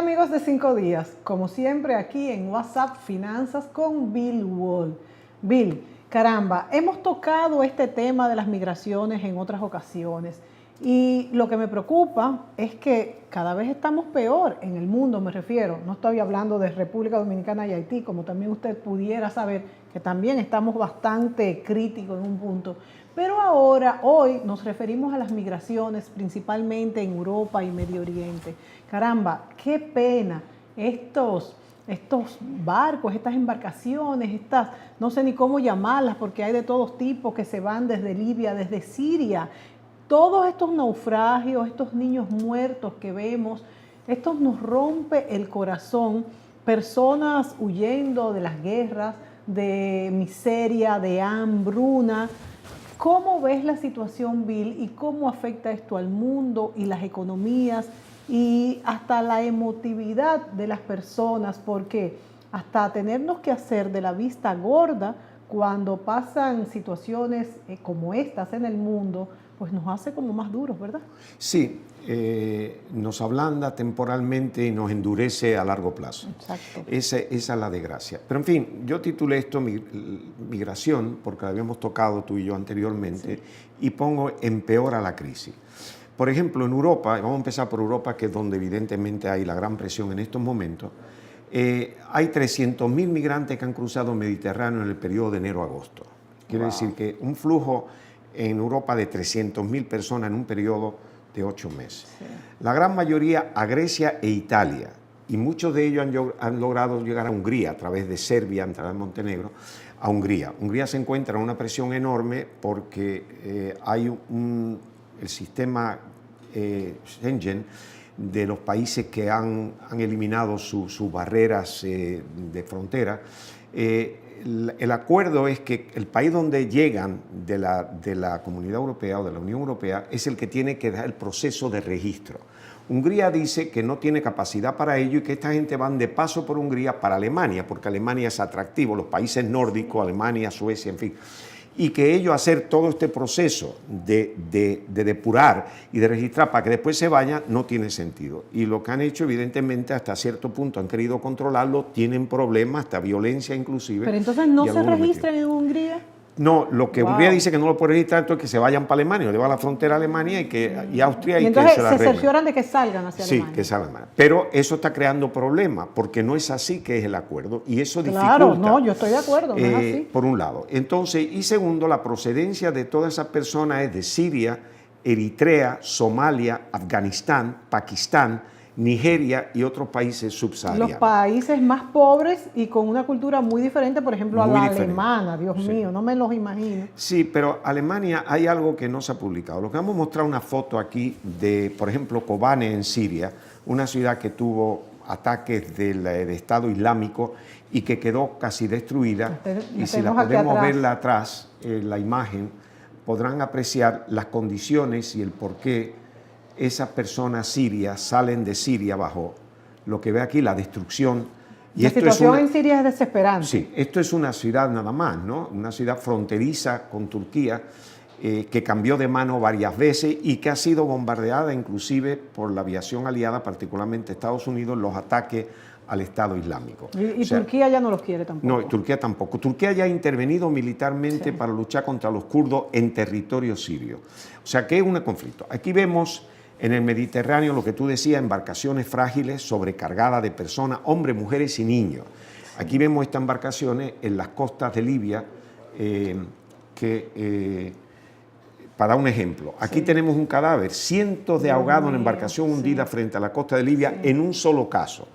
amigos de 5 días, como siempre aquí en WhatsApp Finanzas con Bill Wall. Bill, caramba, hemos tocado este tema de las migraciones en otras ocasiones y lo que me preocupa es que cada vez estamos peor en el mundo, me refiero. No estoy hablando de República Dominicana y Haití, como también usted pudiera saber que también estamos bastante críticos en un punto. Pero ahora, hoy, nos referimos a las migraciones principalmente en Europa y Medio Oriente. Caramba, qué pena estos barcos, estas embarcaciones, no sé ni cómo llamarlas porque hay de todos tipos que se van desde Libia, desde Siria. Todos estos naufragios, estos niños muertos que vemos, esto nos rompe el corazón. Personas huyendo de las guerras, de miseria, de hambruna. ¿Cómo ves la situación, Bill, y cómo afecta esto al mundo y las economías y hasta la emotividad de las personas? Porque hasta tenernos que hacer de la vista gorda cuando pasan situaciones como estas en el mundo, pues nos hace como más duros, ¿verdad? Sí, nos ablanda temporalmente y nos endurece a largo plazo. Exacto. Esa es la desgracia. Pero en fin, yo titulé esto migración, porque lo habíamos tocado tú y yo anteriormente, sí. Y pongo empeora la crisis. Por ejemplo, en Europa, vamos a empezar por Europa, que es donde evidentemente hay la gran presión en estos momentos, hay 300.000 migrantes que han cruzado el Mediterráneo en el periodo de enero a agosto. Quiere decir que un flujo en Europa de 300.000 personas en un periodo de 8 meses. Sí. La gran mayoría a Grecia e Italia, y muchos de ellos han logrado llegar a Hungría a través de Serbia, a través de Montenegro, a Hungría. Hungría se encuentra en una presión enorme porque hay el sistema Schengen de los países que han eliminado sus barreras de frontera. El acuerdo es que el país donde llegan de la Comunidad Europea o de la Unión Europea es el que tiene que dar el proceso de registro. Hungría dice que no tiene capacidad para ello y que esta gente van de paso por Hungría para Alemania, porque Alemania es atractivo, los países nórdicos, Alemania, Suecia, en fin. Y que ellos hacer todo este proceso de depurar y de registrar para que después se vayan no tiene sentido. Y lo que han hecho, evidentemente, hasta cierto punto han querido controlarlo, tienen problemas, hasta violencia inclusive. Pero entonces no se registran en Hungría. No, lo que Hungría dice que no lo puede registrar, entonces que se vayan para Alemania, le va a la frontera a Alemania y Austria. Y entonces se cercioran de que salgan hacia Alemania. Sí, que salgan. Pero eso está creando problemas, porque no es así que es el acuerdo, y eso dificulta. Claro, no, yo estoy de acuerdo, no es así. Por un lado. Entonces, y segundo, la procedencia de todas esas personas es de Siria, Eritrea, Somalia, Afganistán, Pakistán, Nigeria y otros países subsaharianos. Los países más pobres y con una cultura muy diferente, por ejemplo, a la alemana, Dios mío, no me los imagino. Sí, pero Alemania hay algo que no se ha publicado. Lo que vamos a mostrar una foto aquí de, por ejemplo, Kobane en Siria, una ciudad que tuvo ataques del Estado Islámico y que quedó casi destruida. Y si la podemos verla atrás, la imagen, podrán apreciar las condiciones y el porqué esas personas sirias salen de Siria bajo lo que ve aquí, la destrucción. Y la situación en Siria es desesperante. Sí, esto es una ciudad nada más, ¿no? Una ciudad fronteriza con Turquía que cambió de mano varias veces y que ha sido bombardeada inclusive por la aviación aliada, particularmente Estados Unidos, los ataques al Estado Islámico. Y Turquía ya no los quiere tampoco. No, Turquía tampoco. Turquía ya ha intervenido militarmente para luchar contra los kurdos en territorio sirio. O sea que es un conflicto. Aquí vemos en el Mediterráneo, lo que tú decías, embarcaciones frágiles, sobrecargadas de personas, hombres, mujeres y niños. Aquí vemos estas embarcaciones en las costas de Libia, para un ejemplo, aquí tenemos un cadáver, cientos de ahogados en embarcación hundida frente a la costa de Libia en un solo caso.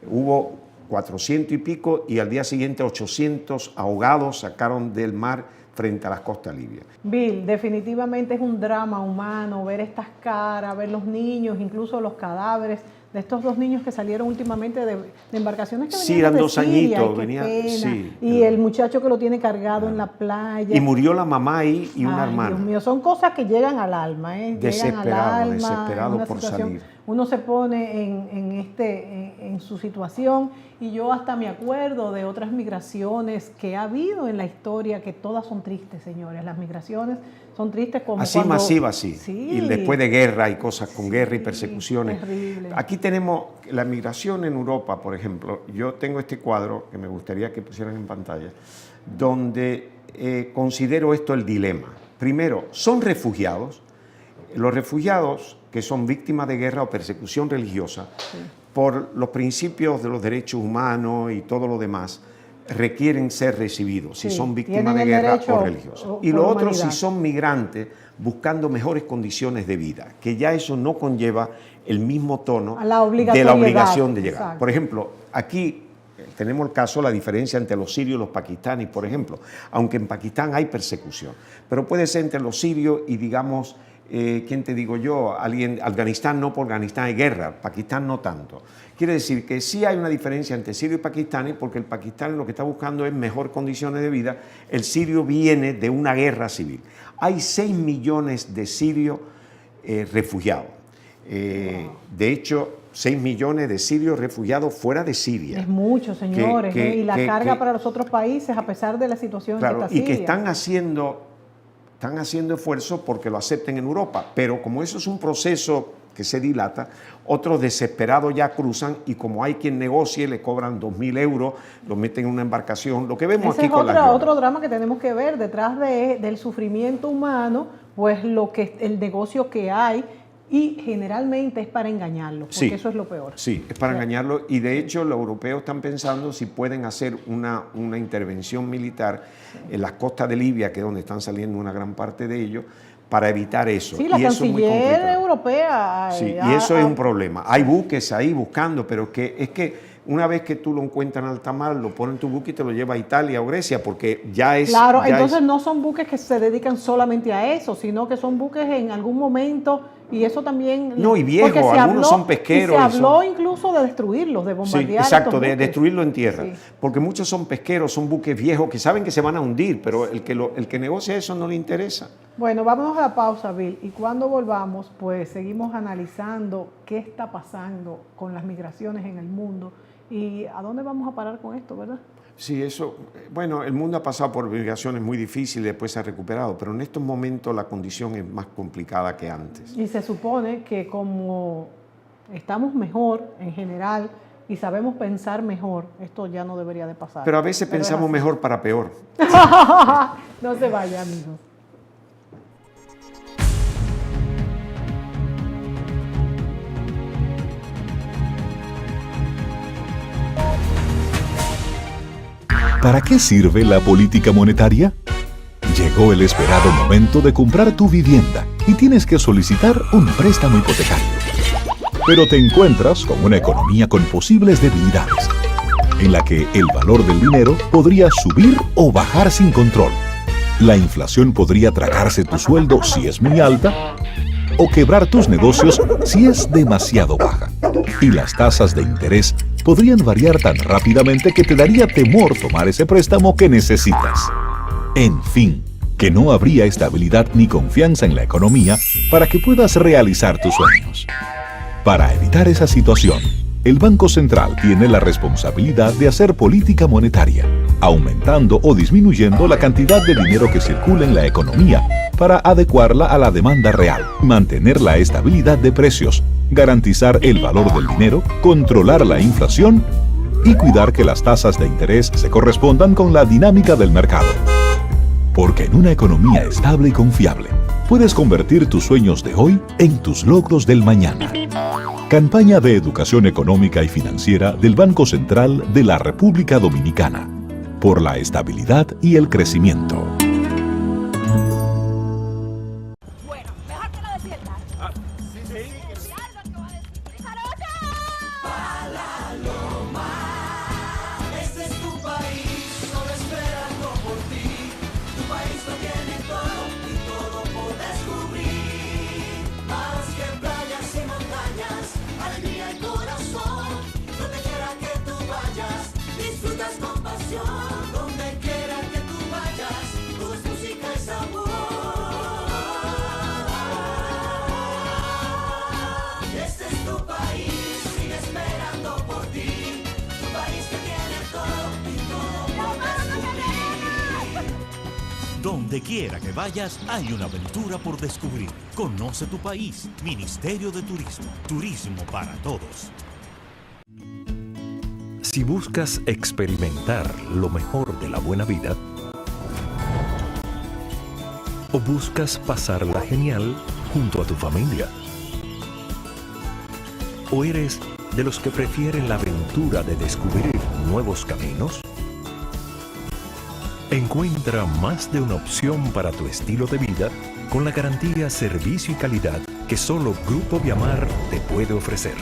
Hubo 400 y pico y al día siguiente 800 ahogados sacaron del mar frente a las costas libias. Bill, definitivamente es un drama humano ver estas caras, ver los niños, incluso los cadáveres de estos 2 niños que salieron últimamente de embarcaciones que venían eran de 2 Siria, añitos, venía, y el muchacho que lo tiene cargado en la playa. Y murió la mamá ahí y una hermana. Dios mío, son cosas que llegan al alma, Desesperado por salir. Uno se pone en su situación y yo hasta me acuerdo de otras migraciones que ha habido en la historia, que todas son tristes, señores. Las migraciones son tristes como así cuando... masiva, sí. Sí. Y después de guerra y cosas con guerra y persecuciones. Terrible. Aquí tenemos la migración en Europa, por ejemplo. Yo tengo este cuadro que me gustaría que pusieran en pantalla, donde considero esto el dilema. Primero, son refugiados. Los refugiados que son víctimas de guerra o persecución religiosa, por los principios de los derechos humanos y todo lo demás, requieren ser recibidos si son víctimas de guerra o religiosas. Y lo otro, si son migrantes buscando mejores condiciones de vida, que ya eso no conlleva el mismo tono de la obligación de llegar. Exacto. Por ejemplo, aquí tenemos el caso, la diferencia entre los sirios y los pakistaníes, por ejemplo, aunque en Pakistán hay persecución, pero puede ser entre los sirios y, digamos, ¿quién te digo yo? Afganistán no, por Afganistán hay guerra, Pakistán no tanto. Quiere decir que sí hay una diferencia entre sirio y pakistaní, porque el pakistaní lo que está buscando es mejor condiciones de vida, el sirio viene de una guerra civil. Hay 6 millones de sirios refugiados. De hecho, 6 millones de sirios refugiados fuera de Siria. Es mucho, señores, y la carga para los otros países, a pesar de la situación que está Siria. Y que están haciendo esfuerzos porque lo acepten en Europa, pero como eso es un proceso que se dilata, otros desesperados ya cruzan y como hay quien negocie, le cobran 2.000 euros, lo meten en una embarcación, lo que vemos ese aquí es con la otro drama que tenemos que ver, detrás del sufrimiento humano, pues el negocio que hay, y generalmente es para engañarlos, porque eso es lo peor. Sí, es para engañarlos, y de hecho los europeos están pensando si pueden hacer una intervención militar en las costas de Libia, que es donde están saliendo una gran parte de ellos, para evitar eso. Sí, la canciller europea. Sí, y eso es un problema. Hay buques ahí buscando, pero es que una vez que tú lo encuentras en alta mar, lo pones en tu buque y te lo lleva a Italia o Grecia, porque ya es... Claro, entonces no son buques que se dedican solamente a eso, sino que son buques en algún momento, y eso también... No, y viejos, algunos son pesqueros. Y se habló incluso de destruirlos, de bombardear. Sí, exacto, de destruirlo en tierra, porque muchos son pesqueros, son buques viejos que saben que se van a hundir, pero el que negocia eso no le interesa. Bueno, vámonos a la pausa, Bill, y cuando volvamos, pues seguimos analizando qué está pasando con las migraciones en el mundo y a dónde vamos a parar con esto, ¿verdad? Sí, eso, bueno, el mundo ha pasado por migraciones muy difíciles y después se ha recuperado, pero en estos momentos la condición es más complicada que antes. Y se supone que como estamos mejor en general y sabemos pensar mejor, esto ya no debería de pasar. Pero a veces pensamos mejor para peor. No se vaya, amigos. ¿Para qué sirve la política monetaria? Llegó el esperado momento de comprar tu vivienda y tienes que solicitar un préstamo hipotecario. Pero te encuentras con una economía con posibles debilidades, en la que el valor del dinero podría subir o bajar sin control. La inflación podría tragarse tu sueldo si es muy alta, o quebrar tus negocios si es demasiado baja. Y las tasas de interés podrían variar tan rápidamente que te daría temor tomar ese préstamo que necesitas. En fin, que no habría estabilidad ni confianza en la economía para que puedas realizar tus sueños. Para evitar esa situación, el Banco Central tiene la responsabilidad de hacer política monetaria, aumentando o disminuyendo la cantidad de dinero que circula en la economía para adecuarla a la demanda real, mantener la estabilidad de precios, garantizar el valor del dinero, controlar la inflación y cuidar que las tasas de interés se correspondan con la dinámica del mercado. Porque en una economía estable y confiable, puedes convertir tus sueños de hoy en tus logros del mañana. Campaña de Educación Económica y Financiera del Banco Central de la República Dominicana. Por la estabilidad y el crecimiento. Bueno, mejor que lo despiertas. Sí, sí. Algo que va a decir. ¡Jarocha! Para Loma. Este es tu país, solo esperando por ti. Tu país lo tiene todo y todo por descubrir. Más que playas y montañas, alegría y corazón. Donde quiera que tú vayas, disfrutas con pasión. Donde quiera que tú vayas, todo es música y sabor. Este es tu país, sigue esperando por Donde quiera que vayas, hay una aventura por descubrir. Conoce tu país. Ministerio de Turismo. Turismo para todos. Si buscas experimentar lo mejor de la buena vida, o buscas pasarla genial junto a tu familia, o eres de los que prefieren la aventura de descubrir nuevos caminos, encuentra más de una opción para tu estilo de vida con la garantía, servicio y calidad que solo Grupo Viamar te puede ofrecer.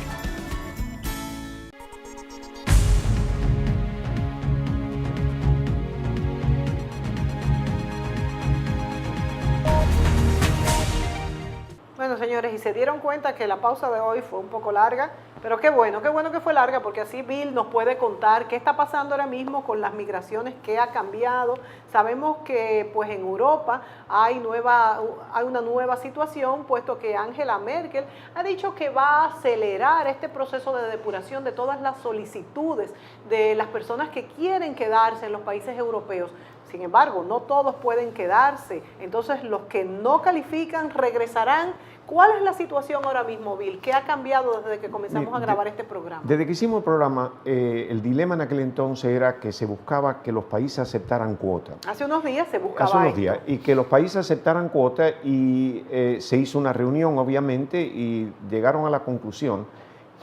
Bueno, señores, y se dieron cuenta que la pausa de hoy fue un poco larga, pero qué bueno que fue larga, porque así Bill nos puede contar qué está pasando ahora mismo con las migraciones, qué ha cambiado. Sabemos que pues en Europa hay una nueva situación, puesto que Angela Merkel ha dicho que va a acelerar este proceso de depuración de todas las solicitudes de las personas que quieren quedarse en los países europeos. Sin embargo, no todos pueden quedarse, entonces los que no califican regresarán. ¿Cuál es la situación ahora mismo, Bill? ¿Qué ha cambiado desde que comenzamos a grabar este programa? Desde que hicimos el programa, el dilema en aquel entonces era que se buscaba que los países aceptaran cuotas. Hace unos días se buscaba Hace unos esto. días, y que los países aceptaran cuotas, y se hizo una reunión, obviamente, y llegaron a la conclusión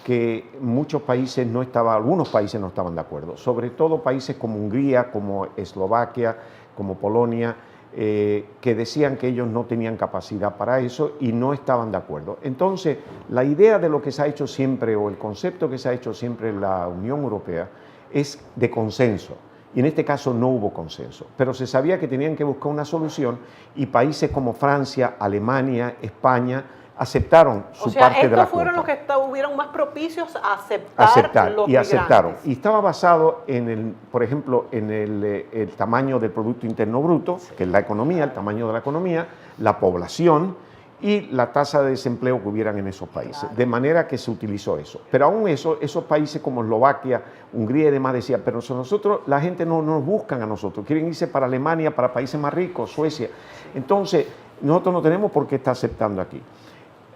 que muchos países algunos países no estaban de acuerdo, sobre todo países como Hungría, como Eslovaquia, como Polonia, que decían que ellos no tenían capacidad para eso y no estaban de acuerdo. Entonces, la idea de lo que se ha hecho siempre, o el concepto que se ha hecho siempre en la Unión Europea, es de consenso. Y en este caso no hubo consenso, pero se sabía que tenían que buscar una solución, y países como Francia, Alemania, España aceptaron su parte de la cuota. Estos fueron los que estuvieron más propicios a aceptar los migrantes. Aceptaron. Y estaba basado por ejemplo, en el tamaño del Producto Interno Bruto, que es la economía, el tamaño de la economía, la población y la tasa de desempleo que hubieran en esos países. Claro. De manera que se utilizó eso. Pero aún esos países como Eslovaquia, Hungría y demás decían, pero nosotros, la gente no nos buscan a nosotros, quieren irse para Alemania, para países más ricos, Suecia. Entonces, nosotros no tenemos por qué estar aceptando aquí.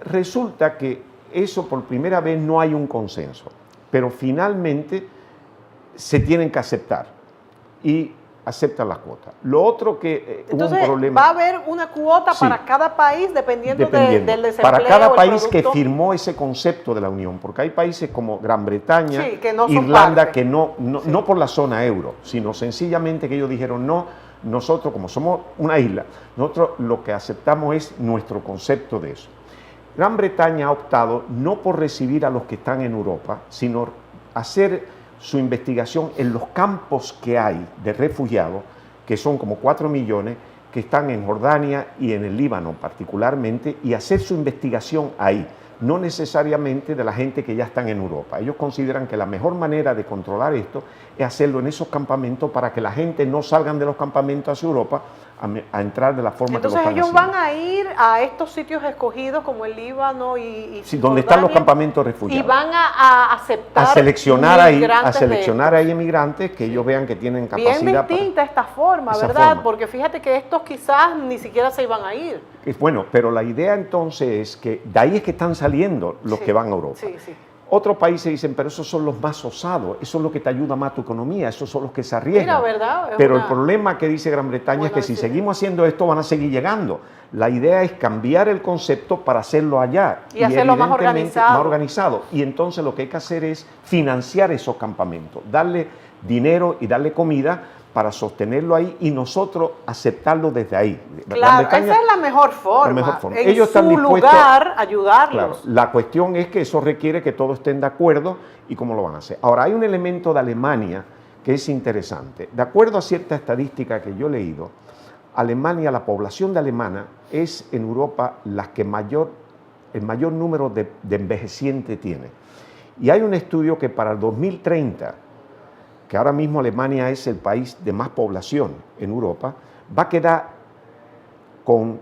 Resulta que eso por primera vez no hay un consenso, pero finalmente se tienen que aceptar y aceptan las cuotas. Lo otro que entonces, hubo un problema. ¿va a haber una cuota para cada país dependiendo del desempleo? Para cada país que producto firmó ese concepto de la Unión, porque hay países como Gran Bretaña, sí, que no Irlanda, que no por la zona euro, sino sencillamente que ellos dijeron no. Nosotros, como somos una isla, nosotros lo que aceptamos es nuestro concepto de eso. Gran Bretaña ha optado no por recibir a los que están en Europa, sino hacer su investigación en los campos que hay de refugiados, que son como 4 millones, que están en Jordania y en el Líbano particularmente, y hacer su investigación ahí, no necesariamente de la gente que ya están en Europa. Ellos consideran que la mejor manera de controlar esto es hacerlo en esos campamentos, para que la gente no salgan de los campamentos hacia Europa a entrar de la forma que lo están haciendo. Entonces ellos van a ir a estos sitios escogidos como el Líbano y sí, donde están los campamentos refugiados. Y van a aceptar a seleccionar ahí emigrantes que ellos vean que tienen capacidad. Bien distinta esta forma, ¿verdad? Porque fíjate que estos quizás ni siquiera se iban a ir. Bueno, pero la idea entonces es que de ahí es que están saliendo los que van a Europa. Sí, sí. Otros países dicen, pero esos son los más osados, eso es lo que te ayuda más a tu economía, esos son los que se arriesgan. Mira, ¿verdad? Pero el problema que dice Gran Bretaña es que si seguimos haciendo esto van a seguir llegando. La idea es cambiar el concepto para hacerlo allá. Y hacerlo más organizado. Y entonces lo que hay que hacer es financiar esos campamentos, darle dinero y darle comida para sostenerlo ahí y nosotros aceptarlo desde ahí. Claro, esa es la mejor forma. En ellos están su lugar, ayudarlos. Claro, la cuestión es que eso requiere que todos estén de acuerdo y cómo lo van a hacer. Ahora, hay un elemento de Alemania que es interesante. De acuerdo a cierta estadística que yo he leído, Alemania, la población de alemana es en Europa la que el mayor número de envejecientes tiene. Y hay un estudio que para el 2030, que ahora mismo Alemania es el país de más población en Europa, va a quedar con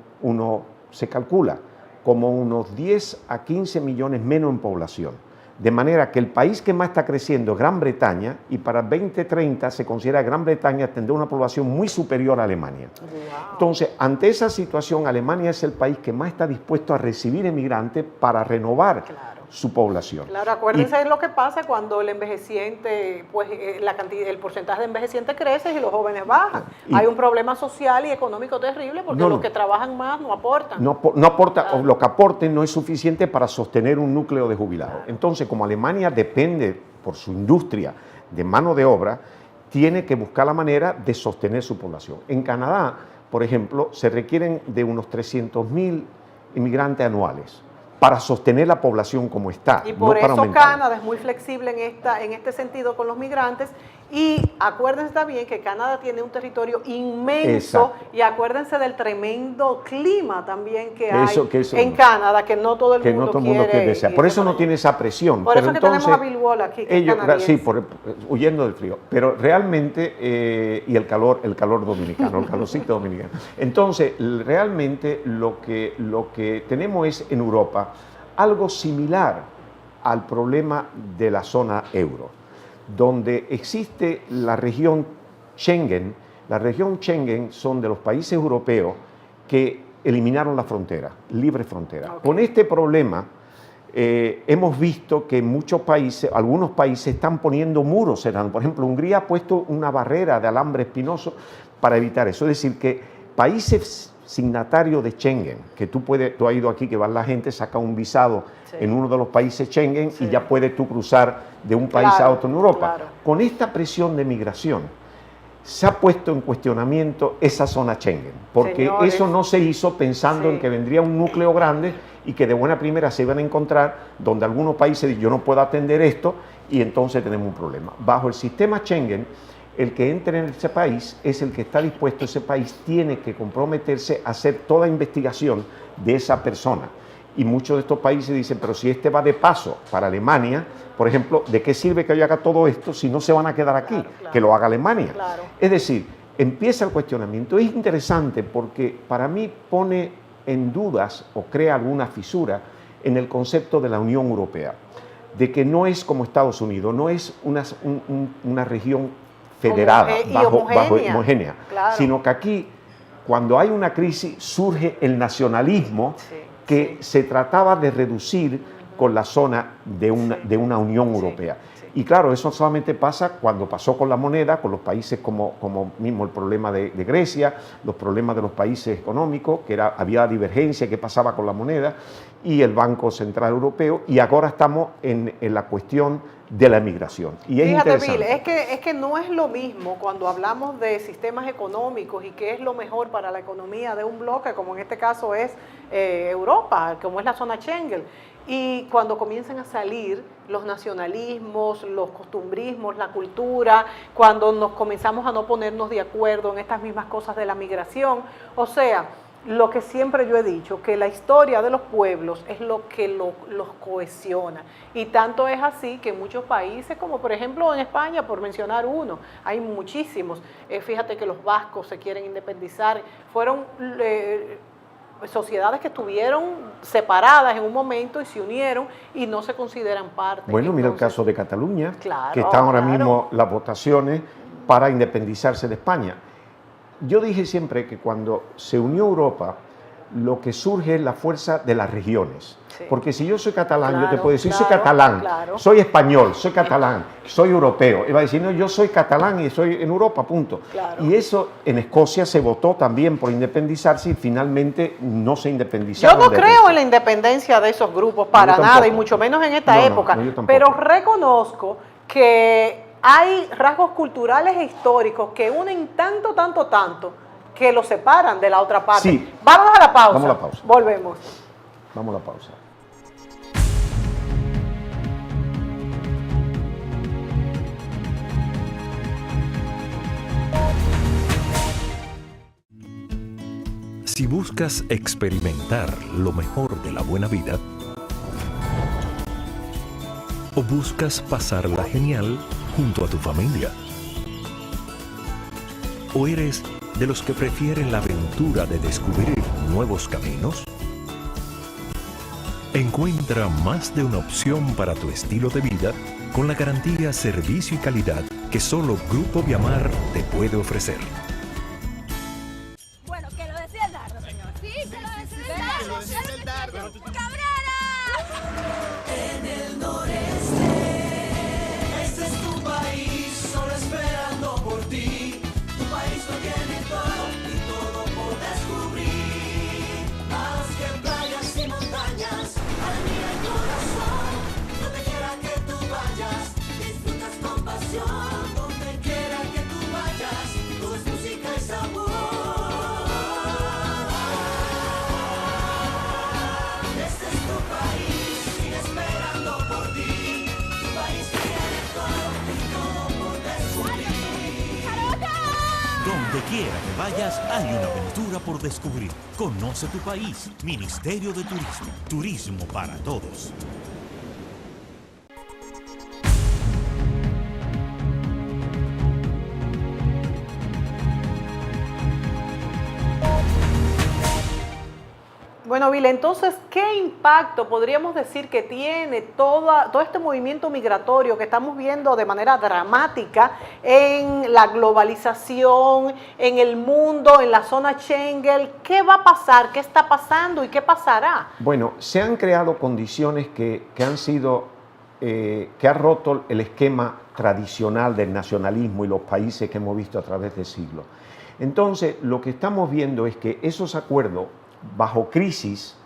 se calcula, como unos 10 a 15 millones menos en población. de manera que el país que más está creciendo es Gran Bretaña, y para 2030 se considera que Gran Bretaña tendrá una población muy superior a Alemania. Wow. Entonces, ante esa situación, Alemania es el país que más está dispuesto a recibir emigrantes para renovar su población. Claro, acuérdense de lo que pasa cuando el envejeciente, pues el porcentaje de envejecientes crece y los jóvenes bajan. Hay un problema social y económico terrible porque los que trabajan más no aportan. No aporta, o lo que aporten no es suficiente para sostener un núcleo de jubilados. Entonces, como Alemania depende por su industria de mano de obra, tiene que buscar la manera de sostener su población. En Canadá, por ejemplo, se requieren de unos 300.000 inmigrantes anuales para sostener la población como está. Y por no para eso aumentarla. Canadá es muy flexible en este sentido con los migrantes. Y acuérdense también que Canadá tiene un territorio inmenso. Exacto. Y acuérdense del tremendo clima también que hay eso en Canadá, que no todo el que mundo no todo el mundo quiere desear. Por eso no tiene esa presión. Por pero eso que entonces, tenemos a Bill Wall aquí, que ellos, es canadiense. sí, huyendo del frío. Pero realmente, y el calor dominicano, el calorcito dominicano. Entonces, realmente lo que tenemos es en Europa algo similar al problema de la zona euro, donde existe la región Schengen. La región Schengen son de los países europeos que eliminaron la frontera, libre frontera. Okay. Con este problema hemos visto que algunos países están poniendo muros cerrando. Por ejemplo, Hungría ha puesto una barrera de alambre espinoso para evitar eso. Es decir, que países signatarios de Schengen, que tú has ido aquí, que va la gente, saca un visado en uno de los países Schengen y ya puedes tú cruzar de un país a otro en Europa. Claro. Con esta presión de migración se ha puesto en cuestionamiento esa zona Schengen, porque Señores, eso no se hizo pensando en que vendría un núcleo grande y que de buena primera se iban a encontrar donde algunos países dicen yo no puedo atender esto y entonces tenemos un problema. Bajo el sistema Schengen, el que entre en ese país es el que está dispuesto, ese país tiene que comprometerse a hacer toda investigación de esa persona. Y muchos de estos países dicen, pero si este va de paso para Alemania, por ejemplo, ¿de qué sirve que yo haga todo esto si no se van a quedar aquí? Claro. Que lo haga Alemania. Claro. Es decir, empieza el cuestionamiento. Es interesante porque para mí pone en dudas o crea alguna fisura en el concepto de la Unión Europea, de que no es como Estados Unidos, no es una región federada, homogénea, claro, sino que aquí, cuando hay una crisis, surge el nacionalismo que se trataba de reducir con la zona de una Unión Europea. Y claro, eso solamente pasa cuando pasó con la moneda, con los países como mismo el problema de Grecia, los problemas de los países económicos, que había divergencia que pasaba con la moneda, y el Banco Central Europeo, y ahora estamos en la cuestión de la migración. Y es Fíjate, interesante. Bill, es que no es lo mismo cuando hablamos de sistemas económicos y qué es lo mejor para la economía de un bloque, como en este caso es Europa, como es la zona Schengen. Y cuando comienzan a salir los nacionalismos, los costumbrismos, la cultura, cuando nos comenzamos a no ponernos de acuerdo en estas mismas cosas de la migración, o sea, lo que siempre yo he dicho, que la historia de los pueblos es lo que los cohesiona. Y tanto es así que en muchos países, como por ejemplo en España, por mencionar uno, hay muchísimos. Fíjate que los vascos se quieren independizar, fueron sociedades que estuvieron separadas en un momento y se unieron y no se consideran parte. Bueno, entonces, mira el caso de Cataluña, claro, que están ahora claro. mismo las votaciones para independizarse de España. Yo dije siempre que cuando se unió Europa, lo que surge es la fuerza de las regiones. Sí. Porque si yo soy catalán, yo te puedo decir, soy catalán, soy español, soy catalán, soy europeo. Y va a decir, no, yo soy catalán y soy en Europa, punto. Claro. Y eso en Escocia se votó también por independizarse y finalmente no se independizaron. Yo no creo en la independencia de esos grupos para nada, y mucho menos en esta época. Pero reconozco que hay rasgos culturales e históricos que unen tanto, que los separan de la otra parte. Sí. Vamos a la pausa. Vamos a la pausa. Volvemos. Vamos a la pausa. Si buscas experimentar lo mejor de la buena vida, o buscas pasarla genial junto a tu familia, o eres de los que prefieren la aventura de descubrir nuevos caminos, Encuentra más de una opción para tu estilo de vida con la garantía, servicio y calidad que solo Grupo Viamar te puede ofrecer. Bueno, que lo decía el dardo, señor. Sí, que lo decía el dardo. ¡Cabrera! En el noreste, este es tu país, solo esperando por ti. Tu país lo tiene todo y todo por descubrir. Más que playas y montañas, para mí el corazón. Donde quiera que tú vayas, disfrutas con pasión. Donde quiera que tú vayas, todo es música y sabor. Este es tu país, sigue esperando por ti. Tu país tiene todo y todo por descubrir. Donde quiera que vayas, hay una aventura por descubrir. Conoce tu país. Ministerio de Turismo. Turismo para todos. Bueno, Bill, entonces, ¿qué impacto podríamos decir que tiene todo este movimiento migratorio que estamos viendo de manera dramática en la globalización, en el mundo, en la zona Schengen? ¿Qué va a pasar? ¿Qué está pasando y qué pasará? Bueno, se han creado condiciones que han roto el esquema tradicional del nacionalismo y los países que hemos visto a través de siglos. Entonces, lo que estamos viendo es que esos acuerdos bajo crisis,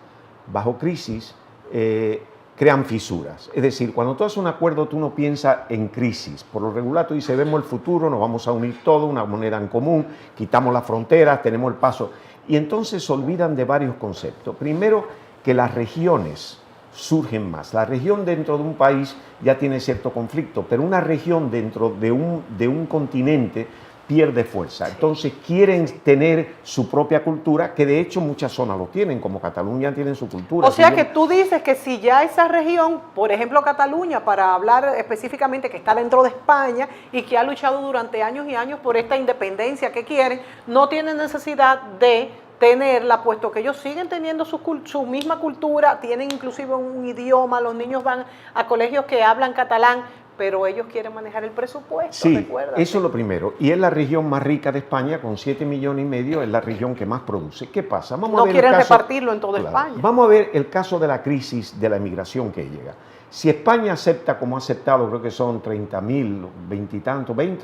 crean fisuras. Es decir, cuando tú haces un acuerdo, tú no piensas en crisis. Por lo regular, tú dices, vemos el futuro, nos vamos a unir todos, una moneda en común, quitamos las fronteras, tenemos el paso. Y entonces se olvidan de varios conceptos. Primero, que las regiones surgen más. La región dentro de un país ya tiene cierto conflicto, pero una región dentro de un continente pierde fuerza. Entonces quieren tener su propia cultura, que de hecho muchas zonas lo tienen, como Cataluña tienen su cultura. O sea que tú dices que si ya esa región, por ejemplo Cataluña, para hablar específicamente, que está dentro de España y que ha luchado durante años y años por esta independencia que quieren, no tienen necesidad de tenerla, puesto que ellos siguen teniendo su misma cultura, tienen inclusive un idioma, los niños van a colegios que hablan catalán, pero ellos quieren manejar el presupuesto, sí, recuérdate. Eso es lo primero. Y es la región más rica de España, con 7,5 millones, es la región que más produce. ¿Qué pasa? No quieren repartirlo en toda España. Vamos a ver el caso de la crisis de la emigración que llega. Si España acepta, como ha aceptado, creo que son 30.000, 20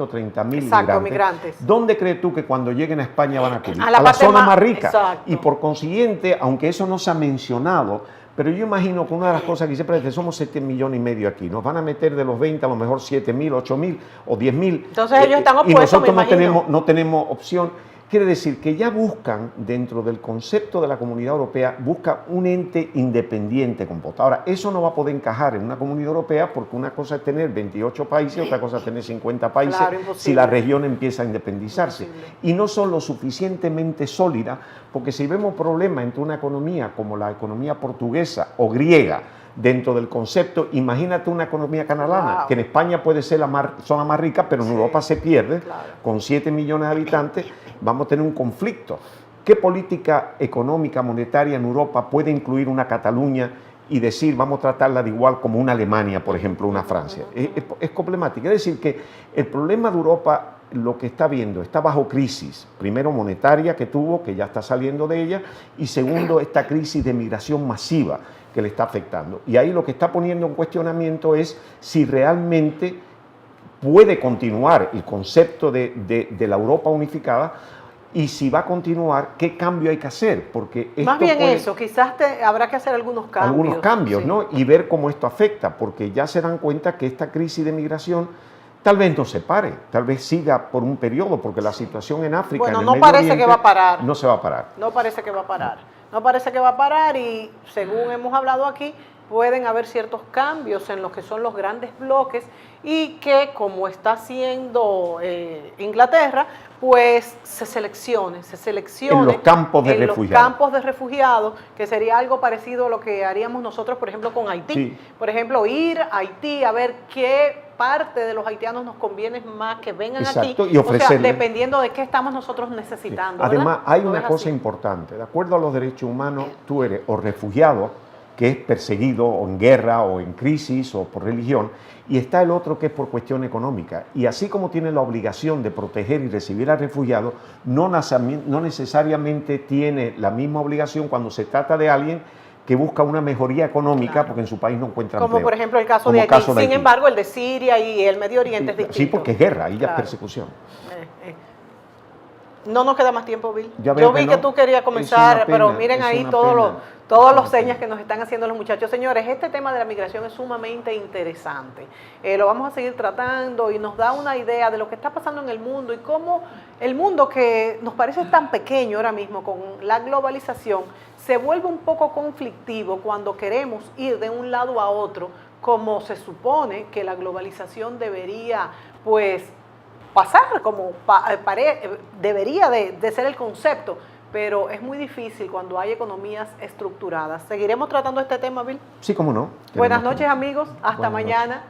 o 30.000 migrantes, ¿dónde crees tú que cuando lleguen a España van a acudir? A la zona más rica. Exacto. Y por consiguiente, aunque eso no se ha mencionado, pero yo imagino que una de las cosas que siempre dicen, somos 7,5 millones aquí, nos van a meter de los 20 a lo mejor 7.000, 8.000 o 10.000. Entonces ellos están opuestos, y nosotros me imagino. no tenemos opción. Quiere decir que ya buscan, dentro del concepto de la Comunidad Europea, busca un ente independiente con voto. Ahora, eso no va a poder encajar en una Comunidad Europea porque una cosa es tener 28 países, otra cosa es tener 50 países, claro, si la región empieza a independizarse. Y no son lo suficientemente sólidas, porque si vemos problemas entre una economía como la economía portuguesa o griega, dentro del concepto, imagínate una economía catalana, que en España puede ser la zona más rica, pero en Europa se pierde, con 7 millones de habitantes, vamos a tener un conflicto. ¿Qué política económica, monetaria en Europa puede incluir una Cataluña y decir, vamos a tratarla de igual como una Alemania, por ejemplo, una Francia? Es problemático. Es decir, que el problema de Europa, lo que está viendo, está bajo crisis, primero monetaria que tuvo, que ya está saliendo de ella, y segundo, esta crisis de migración masiva que le está afectando. Y ahí lo que está poniendo en cuestionamiento es si realmente puede continuar el concepto de la Europa unificada, y si va a continuar, ¿qué cambio hay que hacer? Porque esto más bien eso, quizás habrá que hacer algunos cambios. Algunos cambios, sí, ¿no? Y ver cómo esto afecta, porque ya se dan cuenta que esta crisis de migración tal vez no se pare, tal vez siga por un periodo, porque la situación en África, bueno, en el no Medio parece Oriente, que va a parar. No se va a parar. No parece que va a parar. No parece que va a parar y, según hemos hablado aquí, pueden haber ciertos cambios en lo que son los grandes bloques y que, como está haciendo Inglaterra, pues se seleccione en los campos de refugiados. Los campos de refugiados, que sería algo parecido a lo que haríamos nosotros, por ejemplo, con Haití. Sí. Por ejemplo, ir a Haití a ver qué parte de los haitianos nos conviene más que vengan aquí. Y ofrecerle. O sea, dependiendo de qué estamos nosotros necesitando. Sí. Además, hay no una cosa importante. De acuerdo a los derechos humanos, tú eres o refugiado, que es perseguido o en guerra o en crisis o por religión, y está el otro que es por cuestión económica. Y así como tiene la obligación de proteger y recibir a refugiados, no necesariamente tiene la misma obligación cuando se trata de alguien que busca una mejoría económica porque en su país no encuentra Como empleo. por ejemplo el caso Como de Haití. caso de Sin Haití. embargo, el de Siria y el Medio Oriente es distinto. Sí, porque es guerra, ahí ya es Claro. persecución. No nos queda más tiempo, Bill. Ya veo Yo vi que que no. tú querías Es comenzar, una pero pena, miren es ahí una todos pena. los Es una señas pena. que nos están haciendo los muchachos. Señores, este tema de la migración es sumamente interesante. Lo vamos a seguir tratando y nos da una idea de lo que está pasando en el mundo y cómo el mundo que nos parece tan pequeño ahora mismo con la globalización se vuelve un poco conflictivo cuando queremos ir de un lado a otro, como se supone que la globalización debería, pues, pasar, como debería de ser el concepto, pero es muy difícil cuando hay economías estructuradas. ¿Seguiremos tratando este tema, Bill? Sí, cómo no. Buenas Queremos noches, amigos. Hasta Buenas noches. mañana.